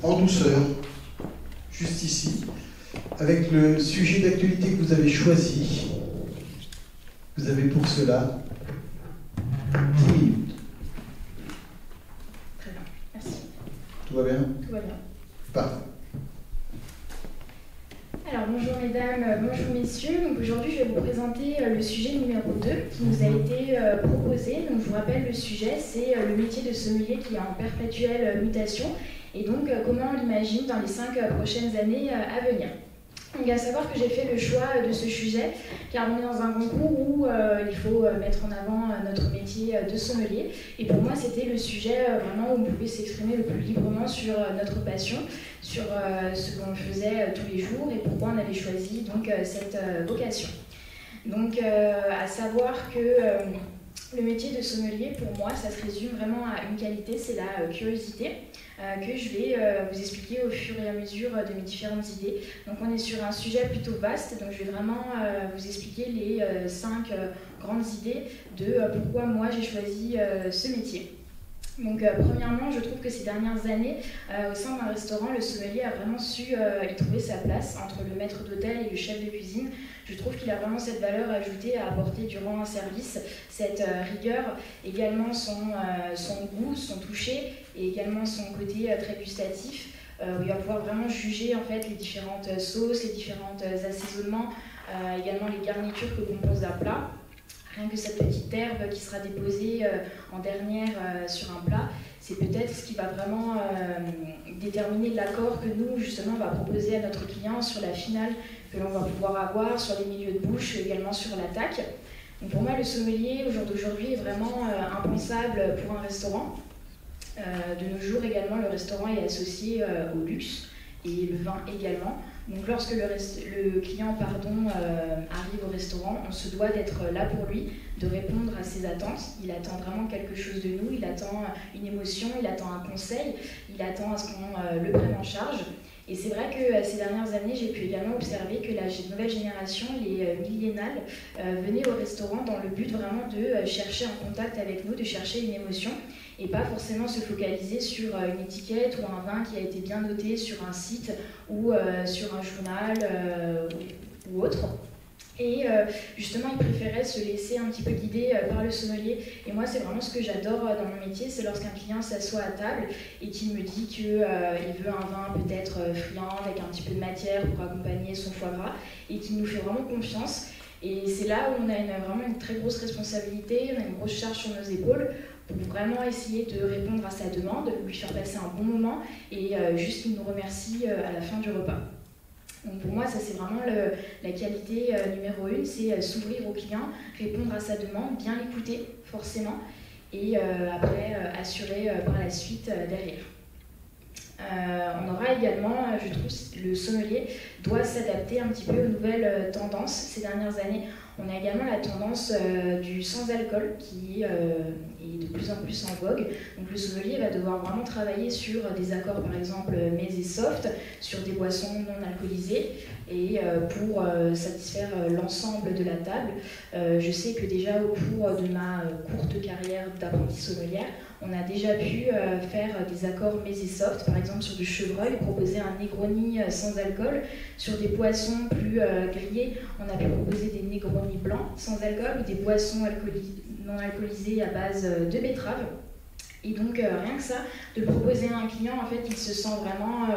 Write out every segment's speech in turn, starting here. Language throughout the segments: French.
en douceur, juste ici, avec le sujet d'actualité que vous avez choisi. Vous avez pour cela 10 minutes. Très bien, merci. Tout va bien? Tout va bien. Parfait. Alors bonjour mesdames, bonjour messieurs. Donc aujourd'hui je vais vous présenter le sujet numéro 2 qui nous a été proposé. Donc je vous rappelle le sujet, c'est le métier de sommelier qui est en perpétuelle mutation et donc comment on l'imagine dans les 5 prochaines années à venir. Donc à savoir que j'ai fait le choix de ce sujet car on est dans un concours où il faut mettre en avant notre métier de sommelier et pour moi c'était le sujet vraiment où on pouvait s'exprimer le plus librement sur notre passion, sur ce qu'on faisait tous les jours et pourquoi on avait choisi donc cette vocation. Donc à savoir que le métier de sommelier pour moi ça se résume vraiment à une qualité, c'est la curiosité. Que je vais vous expliquer au fur et à mesure de mes différentes idées. Donc on est sur un sujet plutôt vaste, donc je vais vraiment vous expliquer les 5 grandes idées de pourquoi moi j'ai choisi ce métier. Donc premièrement, je trouve que ces dernières années, au sein d'un restaurant, le sommelier a vraiment su y trouver sa place entre le maître d'hôtel et le chef de cuisine. Je trouve qu'il a vraiment cette valeur ajoutée à apporter durant un service, cette rigueur, également son goût, son toucher et également son côté très gustatif. Où il va pouvoir vraiment juger en fait les différentes sauces, les différents assaisonnements, également les garnitures que compose un plat. Rien que cette petite herbe qui sera déposée en dernière sur un plat, c'est peut-être ce qui va vraiment déterminer l'accord que nous, justement, on va proposer à notre client sur la finale que l'on va pouvoir avoir, sur les milieux de bouche, également sur l'attaque. Donc pour moi, le sommelier, au jour d'aujourd'hui, est vraiment impensable pour un restaurant. De nos jours également, le restaurant est associé au luxe et le vin également. Donc lorsque le client arrive au restaurant, on se doit d'être là pour lui, de répondre à ses attentes. Il attend vraiment quelque chose de nous, il attend une émotion, il attend un conseil, il attend à ce qu'on le prenne en charge. Et c'est vrai que ces dernières années, j'ai pu également observer que la nouvelle génération, les millénales, venaient au restaurant dans le but vraiment de chercher un contact avec nous, de chercher une émotion et pas forcément se focaliser sur une étiquette ou un vin qui a été bien noté sur un site ou sur un journal ou autre. Et justement, ils préféraient se laisser un petit peu guider par le sommelier. Et moi, c'est vraiment ce que j'adore dans mon métier, c'est lorsqu'un client s'assoit à table et qu'il me dit qu'il veut un vin peut-être friand, avec un petit peu de matière pour accompagner son foie gras, et qu'il nous fait vraiment confiance. Et c'est là où on a vraiment une très grosse responsabilité, on a une grosse charge sur nos épaules, pour vraiment essayer de répondre à sa demande, lui faire passer un bon moment, et juste qu'il nous remercie à la fin du repas. Donc pour moi, ça c'est vraiment la qualité numéro 1, c'est s'ouvrir au client, répondre à sa demande, bien l'écouter forcément, et après assurer par la suite derrière. On aura également, je trouve, le sommelier doit s'adapter un petit peu aux nouvelles tendances ces dernières années. On a également la tendance du sans-alcool qui est de plus en plus en vogue. Donc le sommelier va devoir vraiment travailler sur des accords par exemple mets et soft, sur des boissons non alcoolisées et pour satisfaire l'ensemble de la table. Je sais que déjà au cours de ma courte carrière d'apprentie sommelière, on a déjà pu faire des accords mets et soft, par exemple sur du chevreuil, proposer un Negroni sans alcool. Sur des poissons plus grillés, on a pu proposer des Negroni blancs sans alcool ou des boissons non alcoolisées à base de betterave. Et donc rien que ça, de le proposer à un client, en fait, il se sent vraiment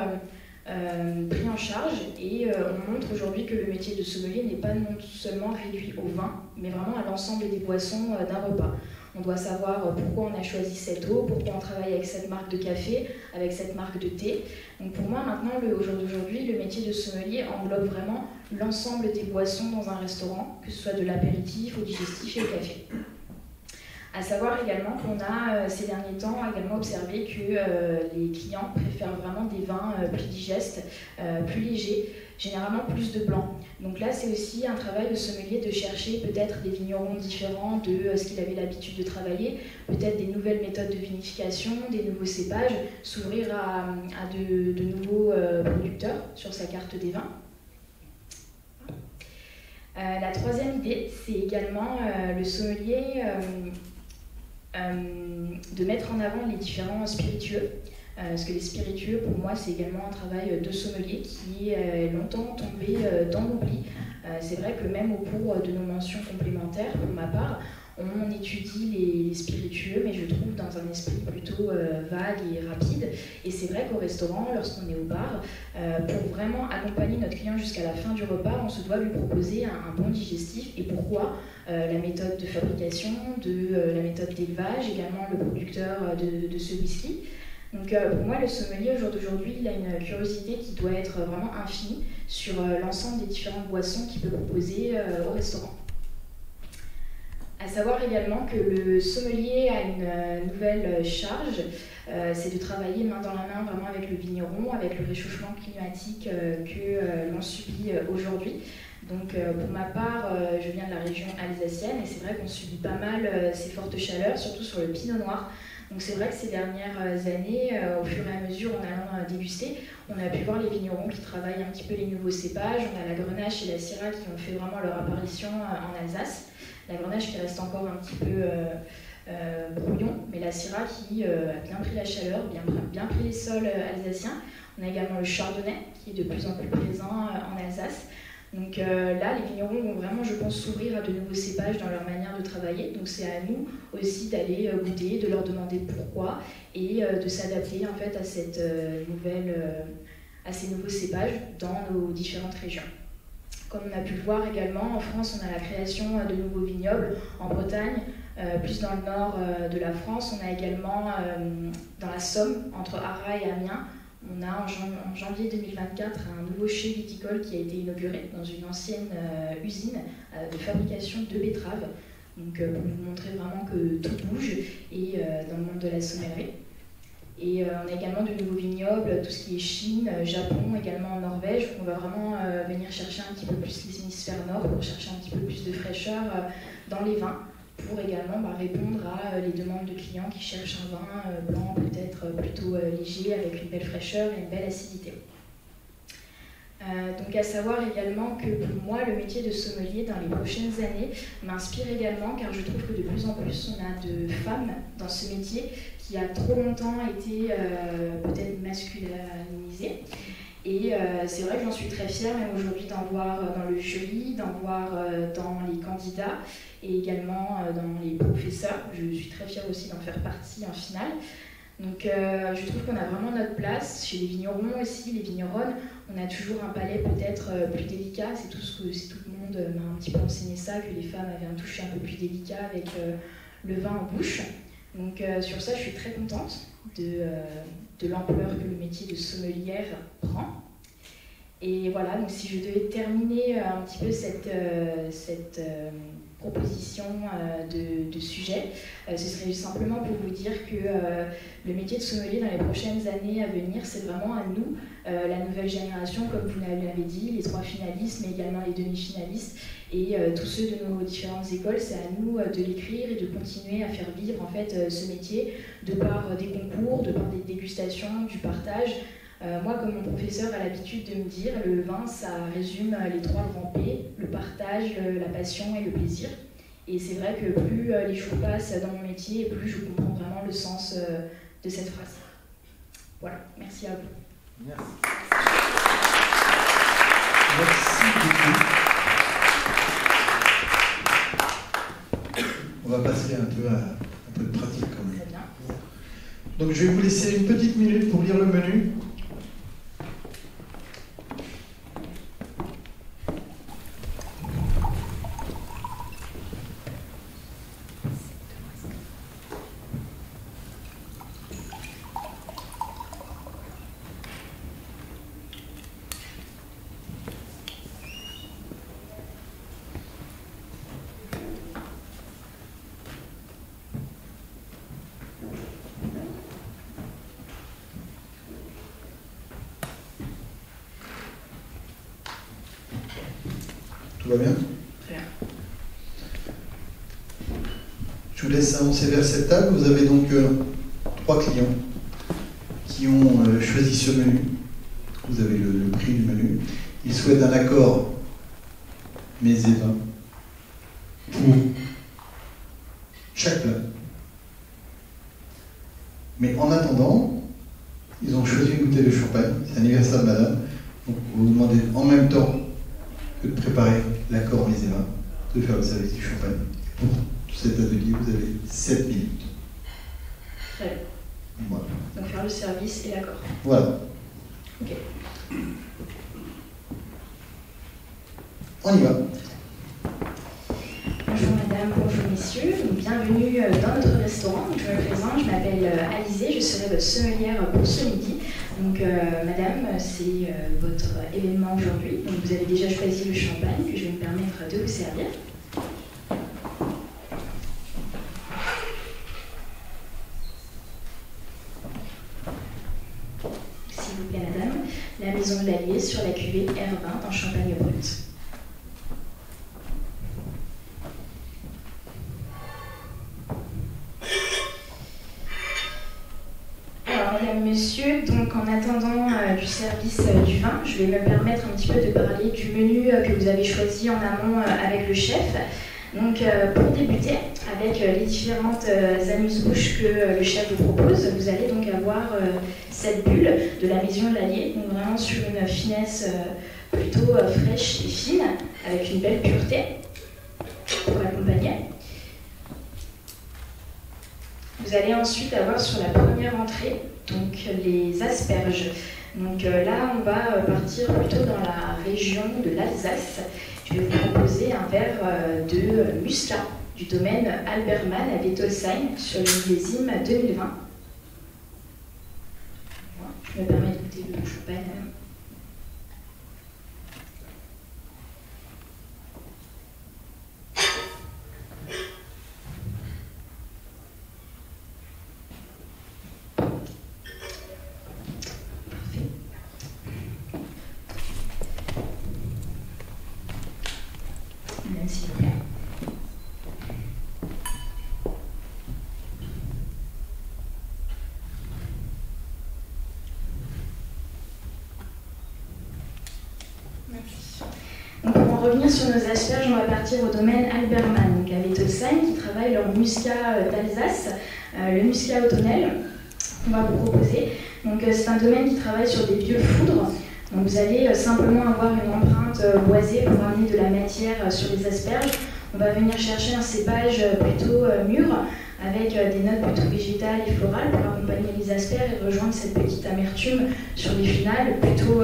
pris en charge et on montre aujourd'hui que le métier de sommelier n'est pas non seulement réduit au vin, mais vraiment à l'ensemble des boissons d'un repas. On doit savoir pourquoi on a choisi cette eau, pourquoi on travaille avec cette marque de café, avec cette marque de thé. Donc pour moi maintenant, au jour d'aujourd'hui, le métier de sommelier englobe vraiment l'ensemble des boissons dans un restaurant, que ce soit de l'apéritif, au digestif et au café. À savoir également qu'on a ces derniers temps également observé que les clients préfèrent vraiment des vins plus digestes, plus légers, généralement plus de blanc. Donc là, c'est aussi un travail de sommelier de chercher peut-être des vignerons différents de ce qu'il avait l'habitude de travailler, peut-être des nouvelles méthodes de vinification, des nouveaux cépages, s'ouvrir à de nouveaux producteurs sur sa carte des vins. La troisième idée, c'est également le sommelier de mettre en avant les différents spiritueux. Parce que les spiritueux, pour moi, c'est également un travail de sommelier qui est longtemps tombé dans l'oubli. C'est vrai que même au cours de nos mentions complémentaires, pour ma part, on étudie les spiritueux, mais je trouve dans un esprit plutôt vague et rapide. Et c'est vrai qu'au restaurant, lorsqu'on est au bar, pour vraiment accompagner notre client jusqu'à la fin du repas, on se doit lui proposer un bon digestif. Et pourquoi la méthode de fabrication, la méthode d'élevage, également le producteur de ce whisky. Donc pour moi, le sommelier, au jour d'aujourd'hui, il a une curiosité qui doit être vraiment infinie sur l'ensemble des différentes boissons qu'il peut proposer au restaurant. À savoir également que le sommelier a une nouvelle charge, c'est de travailler main dans la main vraiment avec le vigneron, avec le réchauffement climatique que l'on subit aujourd'hui. Donc pour ma part, je viens de la région alsacienne et c'est vrai qu'on subit pas mal ces fortes chaleurs, surtout sur le pinot noir. Donc c'est vrai que ces dernières années, au fur et à mesure, en allant déguster, on a pu voir les vignerons qui travaillent un petit peu les nouveaux cépages. On a la Grenache et la Syrah qui ont fait vraiment leur apparition en Alsace. La Grenache qui reste encore un petit peu brouillon, mais la Syrah qui a bien pris la chaleur, bien pris les sols alsaciens. On a également le Chardonnay qui est de plus en plus présent en Alsace. Donc là, les vignerons vont vraiment, je pense, s'ouvrir à de nouveaux cépages dans leur manière de travailler. Donc c'est à nous aussi d'aller goûter, de leur demander pourquoi et de s'adapter en fait à cette à ces nouveaux cépages dans nos différentes régions. Comme on a pu le voir également, en France, on a la création de nouveaux vignobles. En Bretagne, plus dans le nord de la France, on a également dans la Somme, entre Arras et Amiens, on a en janvier 2024 un nouveau chai viticole qui a été inauguré dans une ancienne usine de fabrication de betteraves. Donc pour vous montrer vraiment que tout bouge et dans le monde de la sommellerie. Et on a également de nouveaux vignobles, tout ce qui est Chine, Japon, également en Norvège. On va vraiment venir chercher un petit peu plus l'hémisphère nord pour chercher un petit peu plus de fraîcheur dans les vins, pour également répondre à les demandes de clients qui cherchent un vin blanc peut-être plutôt léger, avec une belle fraîcheur et une belle acidité. Donc à savoir également que pour moi, le métier de sommelier dans les prochaines années m'inspire également, car je trouve que de plus en plus on a de femmes dans ce métier qui a trop longtemps été peut-être masculinisé. Et c'est vrai que j'en suis très fière, même aujourd'hui, d'en voir dans le jury, d'en voir dans les candidats et également dans les professeurs. Je suis très fière aussi d'en faire partie en finale. Donc je trouve qu'on a vraiment notre place. Chez les vignerons aussi, les vigneronnes, on a toujours un palais peut-être plus délicat. C'est tout le monde m'a un petit peu enseigné ça, que les femmes avaient un toucher un peu plus délicat avec le vin en bouche. Donc sur ça, je suis très contente de l'ampleur que le métier de sommelière prend. Et voilà, donc si je devais terminer un petit peu cette proposition de sujet, ce serait simplement pour vous dire que le métier de sommelier dans les prochaines années à venir, c'est vraiment à nous, la nouvelle génération, comme vous l'avez dit, les 3 finalistes, mais également les demi-finalistes, et tous ceux de nos différentes écoles, c'est à nous de l'écrire et de continuer à faire vivre en fait ce métier de par des concours, de par des dégustations, du partage. Moi, comme mon professeur a l'habitude de me dire, le vin, ça résume les 3 grands P, le partage, la passion et le plaisir. Et c'est vrai que plus les jours passent dans mon métier, plus je comprends vraiment le sens de cette phrase. Voilà, merci à vous. Merci. Merci beaucoup. On va passer un peu de pratique quand même. Très bien. Donc je vais vous laisser une petite minute pour lire le menu. Tout va bien? Très bien. Je vous laisse avancer vers cette table. Vous avez donc 3 clients qui ont choisi ce menu. Vous avez le prix du menu. Ils souhaitent un accord mets et vins pour chaque plat. Mais en attendant, Ils ont choisi une bouteille de champagne, c'est l'anniversaire de madame. Donc vous vous demandez en même temps que de préparer l'accord mise et vins, de faire le service du champagne. Pour cet atelier, vous avez 7 minutes. Très bien. Voilà. Donc faire le service et l'accord. Voilà. Ok. On y va. Bonjour madame, bonjour messieurs, bienvenue dans notre restaurant. Je me présente, je m'appelle Alizée, je serai votre sommelière pour ce midi. Donc madame, c'est votre événement aujourd'hui. Donc vous avez déjà choisi le champagne que je vais me permettre de vous servir. S'il vous plaît madame, la Maison de l'Allier sur la cuvée R20 en champagne brut. Mesdames, Messieurs, donc en attendant du service du vin, je vais me permettre un petit peu de parler du menu que vous avez choisi en amont avec le chef. Donc pour débuter, avec les différentes amuse-bouches que le chef vous propose, vous allez donc avoir cette bulle de la Maison de l'Allier, donc vraiment sur une finesse plutôt fraîche et fine, avec une belle pureté pour l'accompagner. Vous allez ensuite avoir sur la première entrée donc les asperges. Donc là, on va partir plutôt dans la région de l'Alsace. Je vais vous proposer un verre de muscat du domaine Albermann à Wettolsheim sur le millésime 2020. Voilà, je me permets de goûter le champagne. S'il vous plaît. Merci. Donc pour en revenir sur nos asperges, on va partir au domaine Albermann, donc à Wettolsheim, qui travaille leur muscat d'Alsace, le muscat automnel qu'on va vous proposer. Donc c'est un domaine qui travaille sur des vieux foudres. Donc vous allez simplement avoir une empreinte boisée pour amener de la matière sur les asperges. On va venir chercher un cépage plutôt mûr, avec des notes plutôt végétales et florales pour accompagner les asperges et rejoindre cette petite amertume sur les finales plutôt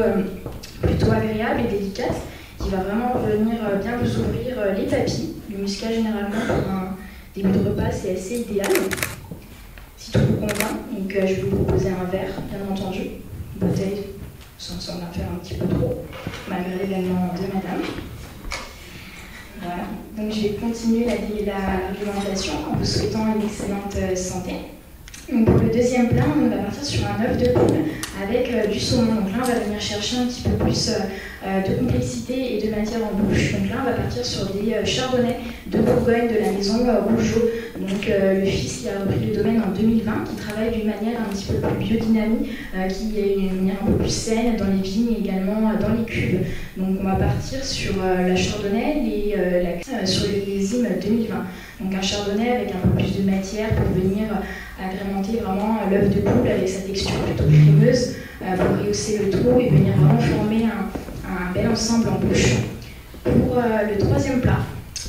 agréable et délicate, qui va vraiment venir bien vous ouvrir les papilles. Le muscat, généralement, pour un début de repas, c'est assez idéal, si tout vous convient. Donc je vais vous proposer un verre, bien entendu, une bouteille. Ça me semble en faire un petit peu trop, malgré l'événement de madame. Voilà, donc je vais continuer l'argumentation en vous souhaitant une excellente santé. Donc pour le deuxième plat, on va partir sur un œuf de poule avec du saumon. Donc là, on va venir chercher un petit peu plus de complexité et de matière en bouche. Donc là, on va partir sur des chardonnays de Bourgogne de la maison Rougeot. Donc le fils qui a repris le domaine en 2020, qui travaille d'une manière un petit peu plus biodynamique, qui est une manière un peu plus saine dans les vignes et également dans les cuves. Donc on va partir sur la chardonnay et sur le millésime 2020. Donc un chardonnay avec un peu plus de matière pour venir agrémenter vraiment l'œuf de poule avec sa texture plutôt crémeuse pour rehausser le tout et venir vraiment former un bel ensemble en bouche. Pour le troisième plat,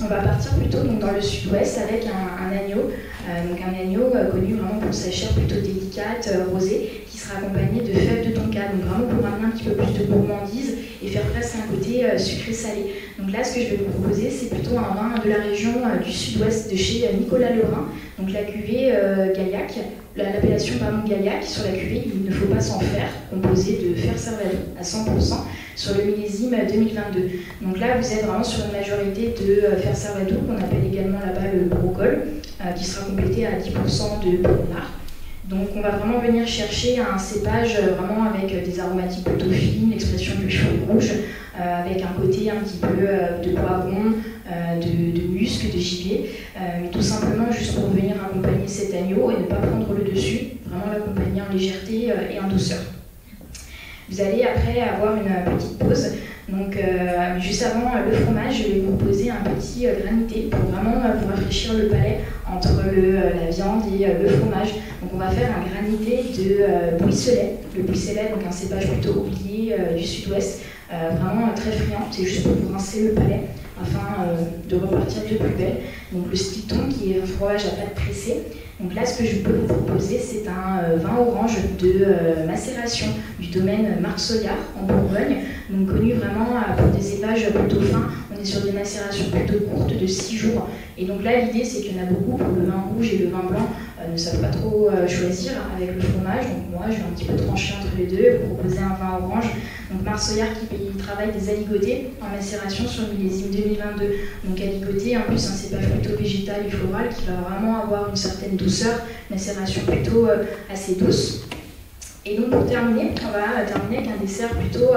on va partir plutôt donc, dans le sud-ouest avec un agneau, donc un agneau connu vraiment pour sa chair plutôt délicate, rosée, qui sera accompagné de fèves de tonka, donc vraiment pour amener un petit peu plus de gourmandise et faire presque un côté sucré-salé. Donc là, ce que je vais vous proposer, c'est plutôt un vin de la région du sud-ouest de chez Nicolas Lebrun, donc la cuvée Gaillac, l'appellation Gaillac. Sur la cuvée, il ne faut pas s'en faire, composée de fer Cervado à 100%, sur le millésime 2022. Donc là, vous êtes vraiment sur une majorité de fer Cervado, qu'on appelle également là-bas le brocol, qui sera complété à 10% de Bonard. Donc on va vraiment venir chercher un cépage vraiment avec des aromatiques plutôt fines, l'expression du fruit rouge, avec un côté un petit peu de poivron, de musc, de gibier, mais tout simplement juste pour venir accompagner cet agneau et ne pas prendre le dessus, vraiment l'accompagner en légèreté et en douceur. Vous allez après avoir une petite pause Donc juste avant le fromage, je vais vous proposer un petit granité pour vraiment vous rafraîchir le palais entre la viande et le fromage. Donc on va faire un granité de bouisselet. Le bouisselet, donc un cépage plutôt oublié du sud-ouest, vraiment très friand. C'est juste pour vous rincer le palais afin de repartir de plus belle. Donc le stilton qui est un fromage à pâte pressée. Donc là, ce que je peux vous proposer, c'est un vin orange de macération du domaine Marc Soliard en Bourgogne, donc connu vraiment pour des cépages plutôt fins. On est sur des macérations plutôt courtes de 6 jours. Et donc là, l'idée, c'est qu'il y en a beaucoup pour le vin rouge et le vin blanc ne savent pas trop choisir avec le fromage. Donc moi, je vais un petit peu trancher entre les deux et vous proposer un vin orange. Donc Marc Soliard qui travaille des aligotés en macération sur le millésime 2022. Donc aligoté, en plus un cépage plutôt végétal et floral qui va vraiment avoir une certaine douceur, macération plutôt assez douce. Et donc pour terminer, on va terminer avec un dessert plutôt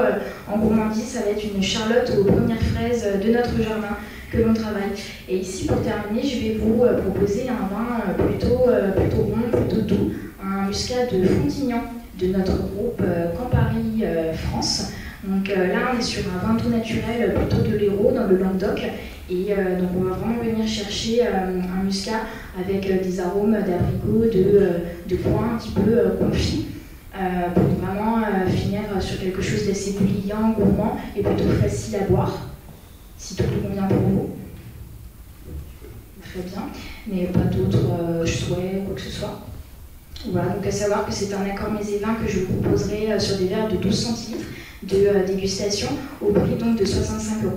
en gourmandise. Ça va être une charlotte aux premières fraises de notre jardin que l'on travaille. Et ici pour terminer, je vais vous proposer un vin plutôt rond, plutôt doux, un muscat de Frontignan de notre groupe Campari France. Donc là, on est sur un vin tout naturel, plutôt de l'Hérault, dans le Languedoc. Et donc on va vraiment venir chercher un muscat avec des arômes d'abricot, de coin un petit peu confit, pour vraiment finir sur quelque chose d'assez bouillant, gourmand et plutôt facile à boire, si tout vous convient pour vous. Très bien, mais pas d'autres souhaits ou quoi que ce soit. Voilà, donc à savoir que c'est un accord mets et vin que je vous proposerai sur des verres de 12 centilitres de dégustation au prix donc de 65 €.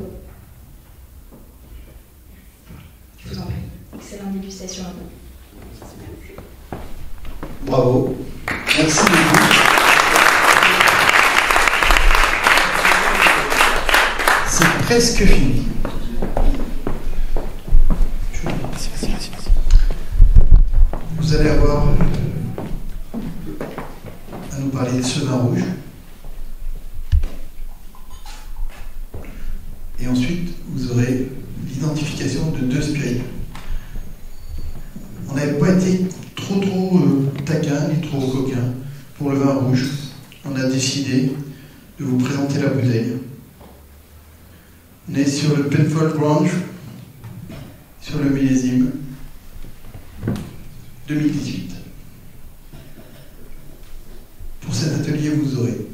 Je vous en prie. Excellente dégustation à vous. Bravo. Merci beaucoup. C'est presque fini. Vous allez avoir à nous parler de ce vin rouge. Et ensuite, vous aurez l'identification de 2 spiritueux. On n'avait pas été trop taquin ni trop coquin pour le vin rouge. On a décidé de vous présenter la bouteille. On est sur le Penfolds Grange, sur le millésime 2018. Pour cet atelier, vous aurez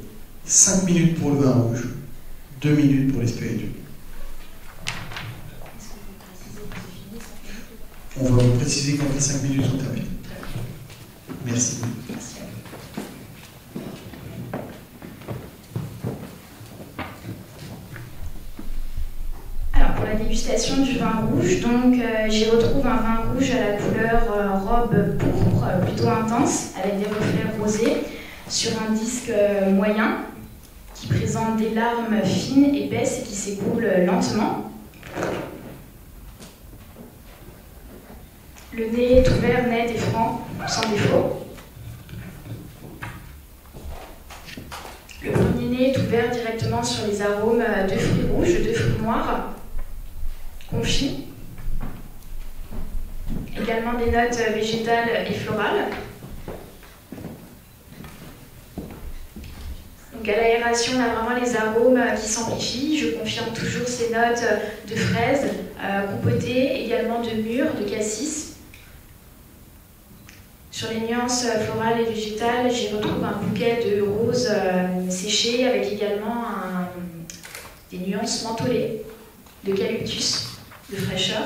5 minutes pour le vin rouge, 2 minutes pour les spiritueux. On va vous préciser quand les 5 minutes sont terminées. Merci. Alors pour la dégustation du vin rouge, donc j'y retrouve un vin rouge à la couleur robe pourpre, plutôt intense, avec des reflets rosés, sur un disque moyen, qui présente des larmes fines, épaisses et qui s'écoulent lentement. Le nez est ouvert, net et franc, sans défaut. Le premier nez est ouvert directement sur les arômes de fruits rouges, de fruits noirs, confits. Également des notes végétales et florales. Donc à l'aération, on a vraiment les arômes qui s'amplifient. Je confirme toujours ces notes de fraises, compotées, également de mûres, de cassis. Sur les nuances florales et végétales, j'y retrouve un bouquet de roses séchées avec également des nuances mentholées, d'eucalyptus, de fraîcheur.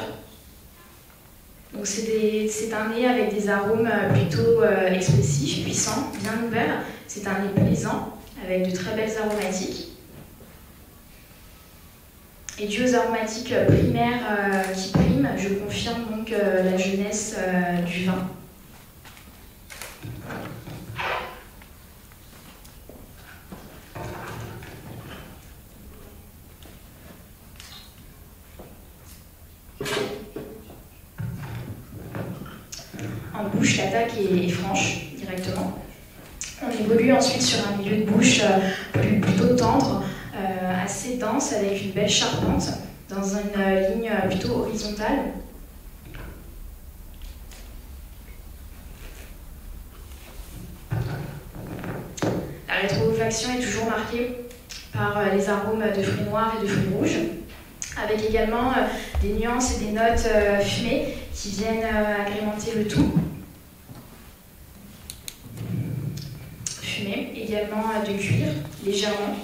Donc c'est un nez avec des arômes plutôt expressifs, puissants, bien ouverts. C'est un nez plaisant avec de très belles aromatiques. Et dû aux aromatiques primaires qui priment, je confirme donc la jeunesse du vin. En bouche, l'attaque est franche, directement. On évolue ensuite sur un milieu de bouche plutôt tendre, assez dense, avec une belle charpente, dans une ligne plutôt horizontale. La rétrofaction est toujours marquée par les arômes de fruits noirs et de fruits rouges, avec également des nuances et des notes fumées qui viennent agrémenter le tout. Fumée, également de cuir, légèrement.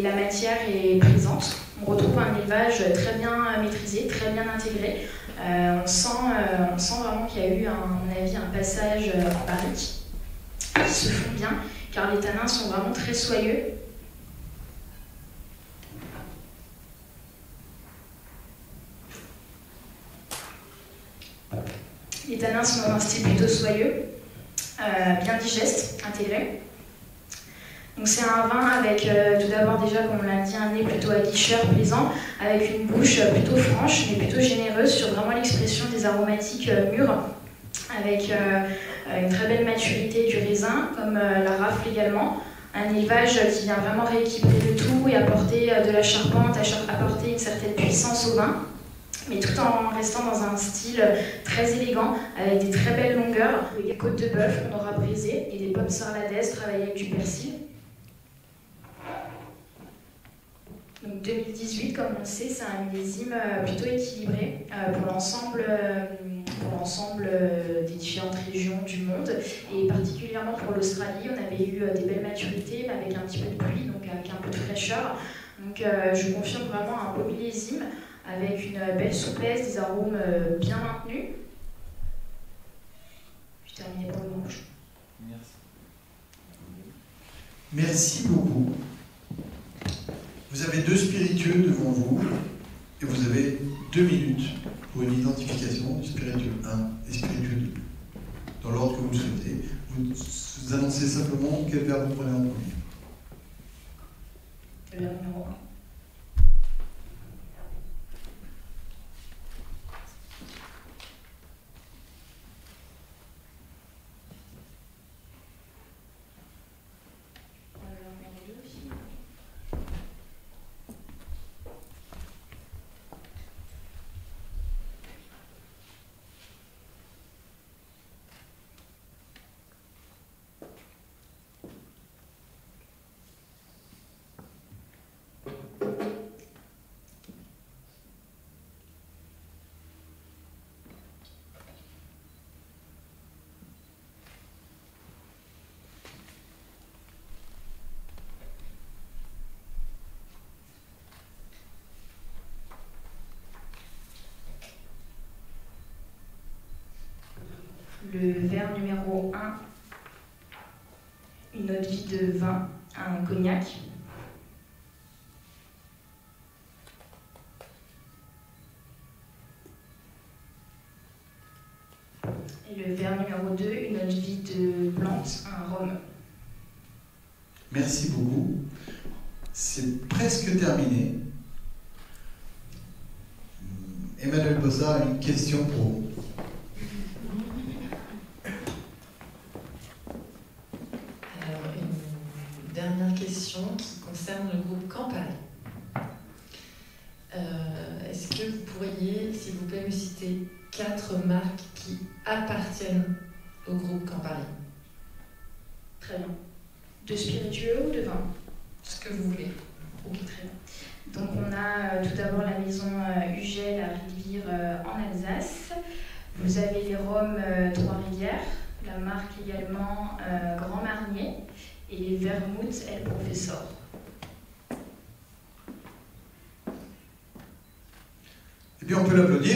La matière est présente. On retrouve un élevage très bien maîtrisé, très bien intégré. On sent vraiment qu'il y a eu, à mon avis, un passage en barrique qui se font bien, car les tanins sont vraiment très soyeux. Les tanins sont dans un style plutôt soyeux, bien digeste, intégré. Donc c'est un vin avec, tout d'abord déjà, comme on l'a dit, un nez plutôt aguicheur, plaisant, avec une bouche plutôt franche, mais plutôt généreuse sur vraiment l'expression des aromatiques mûres, avec une très belle maturité du raisin, comme la rafle également. Un élevage qui vient vraiment rééquilibrer le tout et apporter de la charpente, apporter une certaine puissance au vin, mais tout en restant dans un style très élégant, avec des très belles longueurs, des côtes de bœuf qu'on aura brisées et des pommes sarladaises travaillées avec du persil. Donc 2018, comme on le sait, c'est un millésime plutôt équilibré pour l'ensemble des différentes régions du monde, et particulièrement pour l'Australie. On avait eu des belles maturités, mais avec un petit peu de pluie, donc avec un peu de fraîcheur. Donc je confirme vraiment un beau millésime, avec une belle souplesse, des arômes bien maintenus. Je termine pour le rouge. Merci beaucoup. Vous avez 2 spiritueux devant vous et vous avez 2 minutes pour une identification du spiritueux 1 et spiritueux 2. Dans l'ordre que vous souhaitez. Vous annoncez simplement quel verre vous prenez en premier. Le verre numéro 1. Le verre numéro 1, une eau de vie de vin, un cognac. Et le verre numéro 2, une eau de vie de plante, un rhum. Merci beaucoup. C'est presque terminé. Emmanuel Bossard a une question pour vous. Qui concerne le groupe Campari. Est-ce que vous pourriez, s'il vous plaît, me citer 4 marques qui appartiennent au groupe Campari? Très bien. De spiritueux ou de vin? Ce que vous voulez. Ok, très bien. Donc on a tout d'abord la maison Ugel à Rivière en Alsace. Vous avez les rhums Trois-Rivières, la marque également Grand Marnier, et les vermouths El Professor. Eh bien, on peut l'applaudir.